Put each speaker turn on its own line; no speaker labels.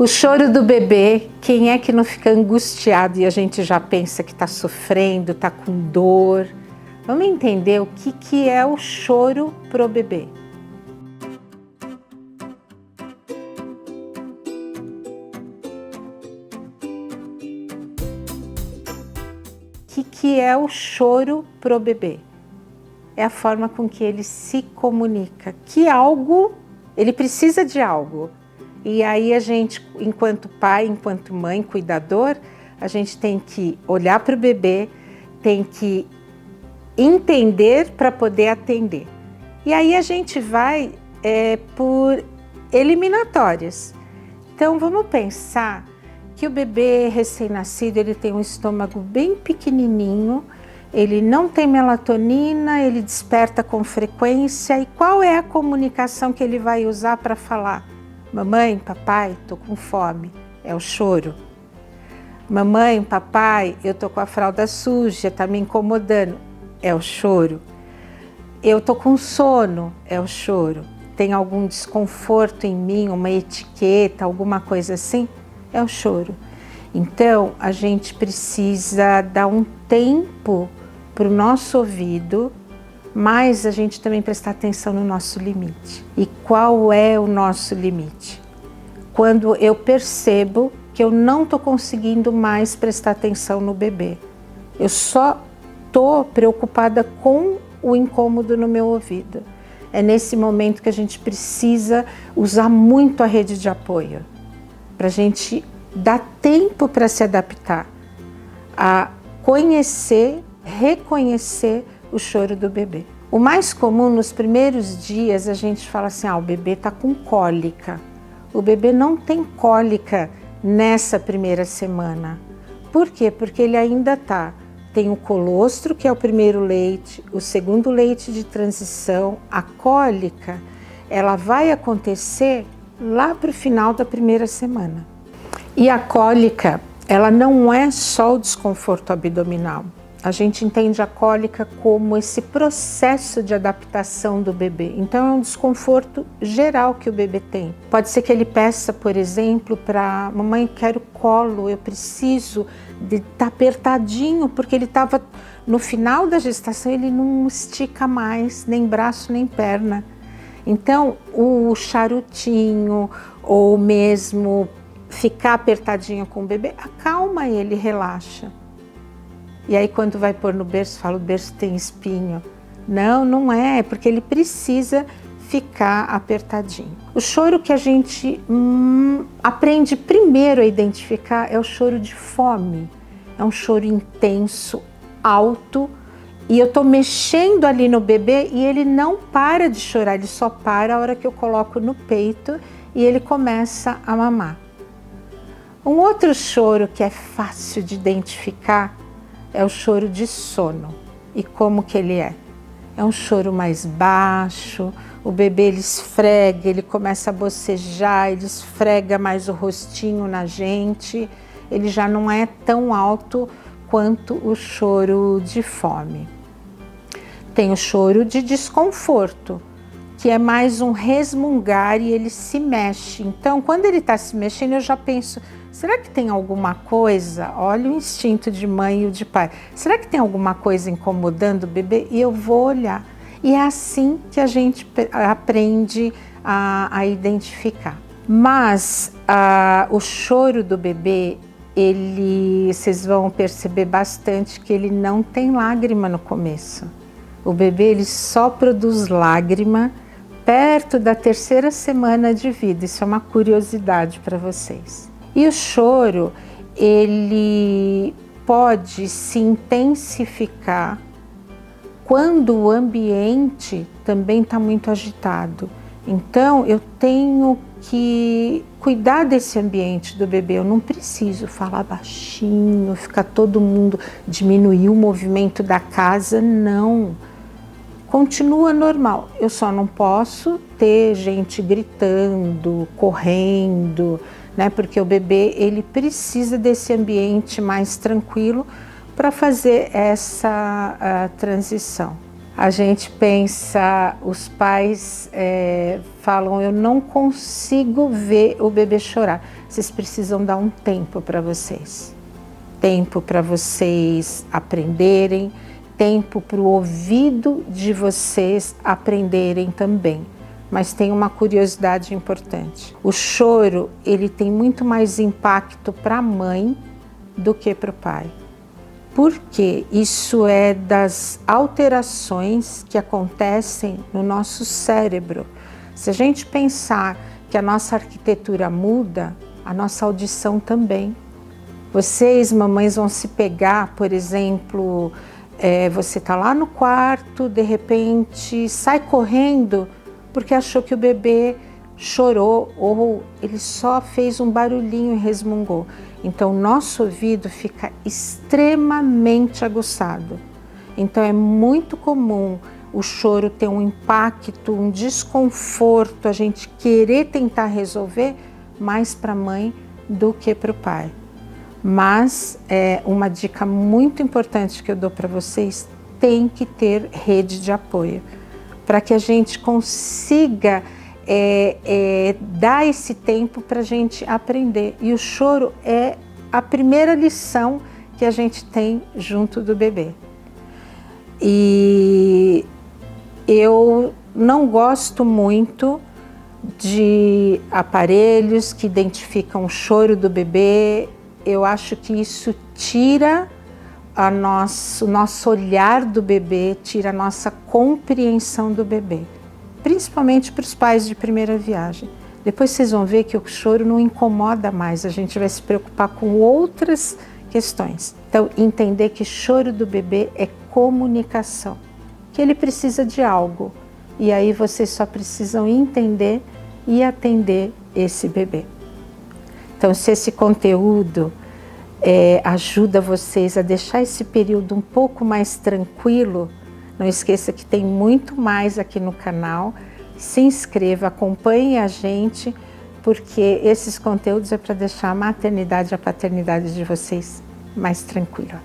O choro do bebê, quem é que não fica angustiado e a gente já pensa que está sofrendo, está com dor? Vamos entender o que é o choro pro bebê. O que é o choro pro bebê? É a forma com que ele se comunica, que algo, ele precisa de algo. E aí a gente, enquanto pai, enquanto mãe, cuidador, a gente tem que olhar para o bebê, tem que entender para poder atender. E aí a gente vai por eliminatórias. Então vamos pensar que o bebê recém-nascido, ele tem um estômago bem pequenininho, ele não tem melatonina, ele desperta com frequência. E qual é a comunicação que ele vai usar para falar? Mamãe, papai, tô com fome. É o choro. Mamãe, papai, eu tô com a fralda suja, tá me incomodando. É o choro. Eu tô com sono. É o choro. Tem algum desconforto em mim, uma etiqueta, alguma coisa assim? É o choro. Então, a gente precisa dar um tempo para o nosso ouvido, mas a gente também prestar atenção no nosso limite. E qual é o nosso limite? Quando eu percebo que eu não estou conseguindo mais prestar atenção no bebê. Eu só estou preocupada com o incômodo no meu ouvido. É nesse momento que a gente precisa usar muito a rede de apoio, para a gente dar tempo para se adaptar, a conhecer, reconhecer o choro do bebê. O mais comum nos primeiros dias a gente fala assim, o bebê está com cólica. O bebê não tem cólica nessa primeira semana. Por quê? Porque ele ainda tem o colostro, que é o primeiro leite, o segundo leite de transição. A cólica, ela vai acontecer lá para o final da primeira semana. E a cólica, ela não é só o desconforto abdominal. A gente entende a cólica como esse processo de adaptação do bebê. Então é um desconforto geral que o bebê tem. Pode ser que ele peça, por exemplo, para mamãe, quero colo, eu preciso de estar apertadinho, porque ele estava no final da gestação, ele não estica mais, nem braço, nem perna. Então o charutinho ou mesmo ficar apertadinho com o bebê, acalma ele, relaxa. E aí quando vai pôr no berço, fala, o berço tem espinho. Não, não é porque ele precisa ficar apertadinho. O choro que a gente aprende primeiro a identificar é o choro de fome. É um choro intenso, alto, e eu tô mexendo ali no bebê e ele não para de chorar, ele só para a hora que eu coloco no peito e ele começa a mamar. Um outro choro que é fácil de identificar é o choro de sono. E como que ele é? É um choro mais baixo, o bebê ele esfrega, ele começa a bocejar, ele esfrega mais o rostinho na gente, ele já não é tão alto quanto o choro de fome. Tem o choro de desconforto, que é mais um resmungar e ele se mexe. Então, quando ele está se mexendo, eu já penso, será que tem alguma coisa? Olha o instinto de mãe e o de pai. Será que tem alguma coisa incomodando o bebê? E eu vou olhar. E é assim que a gente aprende a identificar. Mas o choro do bebê, vocês vão perceber bastante que ele não tem lágrima no começo. O bebê ele só produz lágrima perto da 3ª semana de vida. Isso é uma curiosidade para vocês. E o choro, ele pode se intensificar quando o ambiente também está muito agitado. Então, eu tenho que cuidar desse ambiente do bebê. Eu não preciso falar baixinho, ficar todo mundo, diminuir o movimento da casa, não. Continua normal. Eu só não posso ter gente gritando, correndo, né? Porque o bebê ele precisa desse ambiente mais tranquilo para fazer essa transição. A gente pensa, os pais falam, eu não consigo ver o bebê chorar. Vocês precisam dar um tempo para vocês. Tempo para vocês aprenderem, tempo para o ouvido de vocês aprenderem também. Mas tem uma curiosidade importante. O choro, ele tem muito mais impacto para a mãe do que para o pai. Porque isso é das alterações que acontecem no nosso cérebro. Se a gente pensar que a nossa arquitetura muda, a nossa audição também. Vocês, mamães, vão se pegar, por exemplo, você está lá no quarto, de repente sai correndo porque achou que o bebê chorou ou ele só fez um barulhinho e resmungou. Então, nosso ouvido fica extremamente aguçado. Então, é muito comum o choro ter um impacto, um desconforto, a gente querer tentar resolver mais para a mãe do que para o pai. Mas, uma dica muito importante que eu dou para vocês, tem que ter rede de apoio, para que a gente consiga dar esse tempo para a gente aprender. E o choro é a primeira lição que a gente tem junto do bebê. E eu não gosto muito de aparelhos que identificam o choro do bebê. Eu acho que isso tira o nosso olhar do bebê, tira a nossa compreensão do bebê. Principalmente para os pais de primeira viagem. Depois vocês vão ver que o choro não incomoda mais, a gente vai se preocupar com outras questões. Então, entender que choro do bebê é comunicação, que ele precisa de algo. E aí vocês só precisam entender e atender esse bebê. Então, se esse conteúdo ajuda vocês a deixar esse período um pouco mais tranquilo, não esqueça que tem muito mais aqui no canal. Se inscreva, acompanhe a gente, porque esses conteúdos é para deixar a maternidade e a paternidade de vocês mais tranquila.